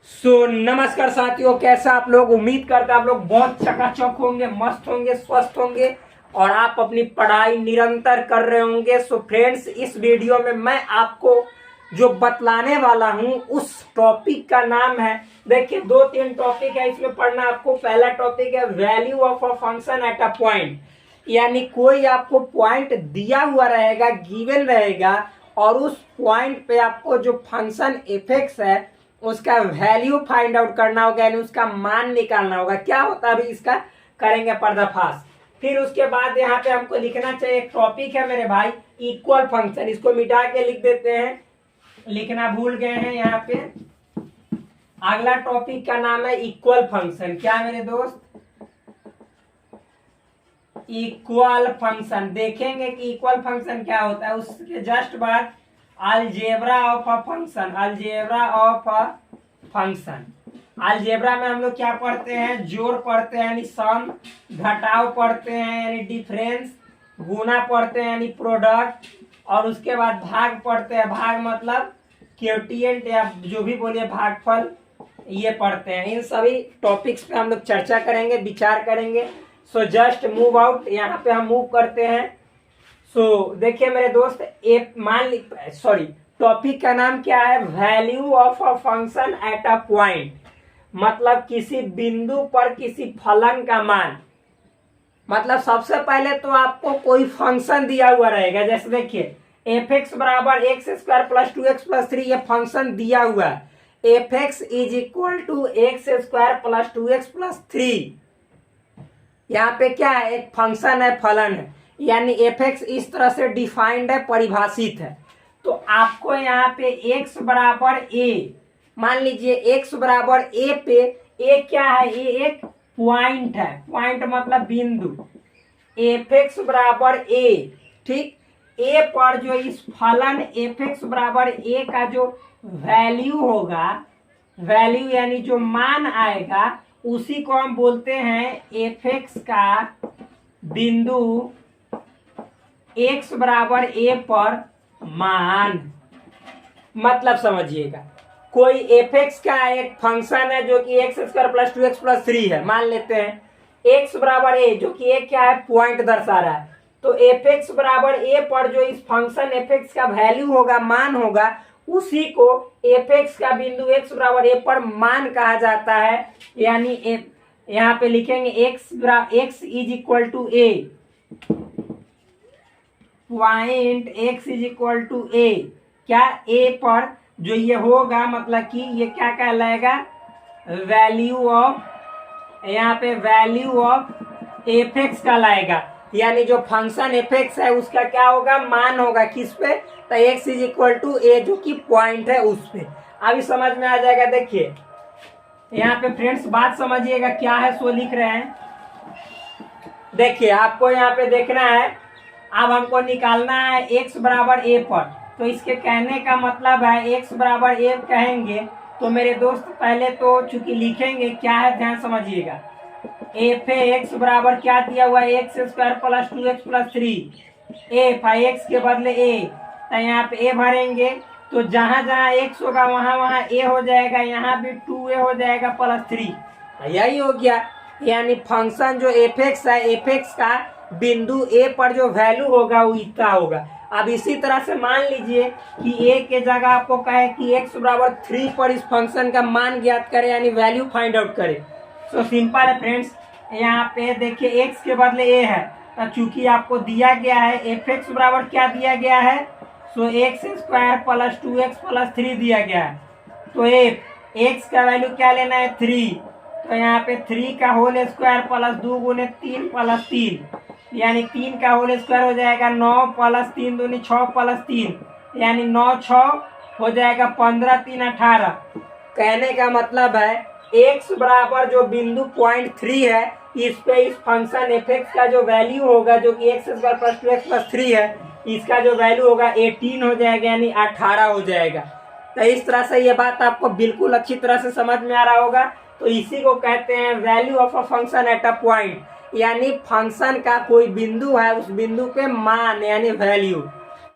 नमस्कार साथियों, कैसा आप लोग। उम्मीद करते हैं आप लोग बहुत चकाचक होंगे, मस्त होंगे, स्वस्थ होंगे और आप अपनी पढ़ाई निरंतर कर रहे होंगे। फ्रेंड्स, इस वीडियो में मैं आपको जो बतलाने वाला हूं उस टॉपिक का नाम है, देखिए 2-3 टॉपिक है इसमें पढ़ना आपको। पहला टॉपिक है value of a function at a point, यानी कोई आपको पॉइंट दिया हुआ रहेगा, गिवन रहेगा और उस पॉइंट पे आपको जो फंक्शन एफ है उसका वैल्यू फाइंड आउट करना होगा, यानी उसका मान निकालना होगा। क्या होता है अभी इसका करेंगे पर्दाफाश। फिर उसके बाद यहाँ पे हमको लिखना चाहिए, एक टॉपिक है मेरे भाई इक्वल फंक्शन, इसको मिटा के लिख देते हैं, लिखना भूल गए हैं यहाँ पे। अगला टॉपिक का नाम है इक्वल फंक्शन। क्या मेरे दोस्त, इक्वल फंक्शन देखेंगे कि इक्वल फंक्शन क्या होता है। उसके जस्ट बाद algebra of a function, algebra of a function. Algebra में हम लोग क्या पढ़ते हैं, जोड़ पढ़ते हैं यानी सम, घटाव पढ़ते हैं यानी डिफरेंस, गुना पढ़ते हैं यानी प्रोडक्ट, और उसके बाद भाग पढ़ते हैं, भाग मतलब क्वोटिएंट या जो भी बोलिए भागफल, ये पढ़ते हैं। इन सभी टॉपिक्स पे हम लोग चर्चा करेंगे, विचार करेंगे। जस्ट मूव आउट, यहाँ पे हम मूव करते हैं। देखिए मेरे दोस्त, टॉपिक का नाम क्या है, value of a function at a point, मतलब किसी बिंदु पर किसी फलन का मान। मतलब सबसे पहले तो आपको कोई फंक्शन दिया हुआ रहेगा, जैसे देखिए एफ एक्स बराबर X square plus 2x plus 3, ये फंक्शन दिया हुआ है। F X is equal to X square plus 2x plus 3, यहाँ पे क्या है, एक फंक्शन है, फलन है, यानी एफ एक्स इस तरह से डिफाइंड है, परिभाषित है। तो आपको यहाँ पे x बराबर a, मान लीजिए x बराबर a पे, a क्या है, ये एक पॉइंट है, पॉइंट मतलब बिंदु। एफ एक्स बराबर a, ठीक, a पर जो इस फलन एफ एक्स बराबर a का जो वैल्यू होगा, वैल्यू यानी जो मान आएगा, उसी को हम बोलते हैं एफ एक्स का बिंदु x बराबर a पर मान। मतलब समझिएगा, कोई एफ एक्स का एक फंक्शन है जो कि x square plus 2x plus 3 है, मान लेते हैं x बराबर a, जो कि एक क्या है, पॉइंट दर्शा रहा है। तो एफ एक्स बराबर a पर जो इस फंक्शन एफ एक्स का वैल्यू होगा, मान होगा, उसी को एफ एक्स का बिंदु x बराबर a पर मान कहा जाता है। यानी यहाँ पे लिखेंगे x is equal to a, point x is equal to a, क्या a पर जो ये होगा, मतलब कि ये क्या कहलाएगा, वैल्यू ऑफ, यहाँ पे वैल्यू ऑफ एफ एक्स कहलाएगा। यानी जो फंक्शन एफ एक्स है उसका क्या होगा, मान होगा, किस पे, तो x is equal to a, जो कि पॉइंट है उस पे। अभी समझ में आ जाएगा। देखिए यहाँ पे फ्रेंड्स बात समझिएगा क्या है, सो लिख रहे हैं। देखिए आपको यहाँ पे देखना है, अब हमको निकालना है x बराबर a पर। तो इसके कहने का मतलब है x बराबर a कहेंगे तो मेरे दोस्त पहले तो चूंकि लिखेंगे क्या है, ध्यान समझिएगा। एफ एक्स बराबर क्या दिया हुआ है, x square plus 2x plus 3, F x के बदले a, तो यहाँ पे a भरेंगे, तो जहां जहां x होगा वहां वहां a हो जाएगा, यहाँ भी 2a हो जाएगा प्लस 3, यही हो गया। यानी फंक्शन जो एफ एक्स है, एफ एक्स का बिंदु a पर जो वैल्यू होगा वो इतना होगा। अब इसी तरह से मान लीजिए कि a के जगह आपको कहे कि x बराबर 3 पर इस फंक्शन का मान ज्ञात करें, यानी वैल्यू फाइंड आउट करें। सिंपल है फ्रेंड्स, यहाँ पे देखिए x के बदले a है, तो चूंकि आपको दिया गया है एफ एक्स बराबर क्या दिया गया है, x square plus 2x plus 3 दिया गया है। तो x का वैल्यू क्या लेना है, 3, तो यहाँ पे 3 का होल स्क्वायर प्लस 2 गुने 3 प्लस 3, यानी 3 का होल स्क्वायर हो जाएगा 9 प्लस 3 दूनी 6 प्लस 3, यानी 9 6 हो जाएगा 15 3 18। कहने का मतलब है x बराबर जो बिंदु पॉइंट 3 है, इस पे इस फंक्शन एफ एक्स का जो वैल्यू होगा, जो कि x square plus 2x plus 3 है, इसका जो वैल्यू होगा 18 हो जाएगा, यानी 18 हो जाएगा। तो इस तरह से ये बात आपको बिल्कुल अच्छी तरह से समझ में आ रहा होगा। तो इसी को कहते हैं value of a function at a point, यानी फंक्शन का कोई बिंदु है, उस बिंदु पे मान यानी वैल्यू।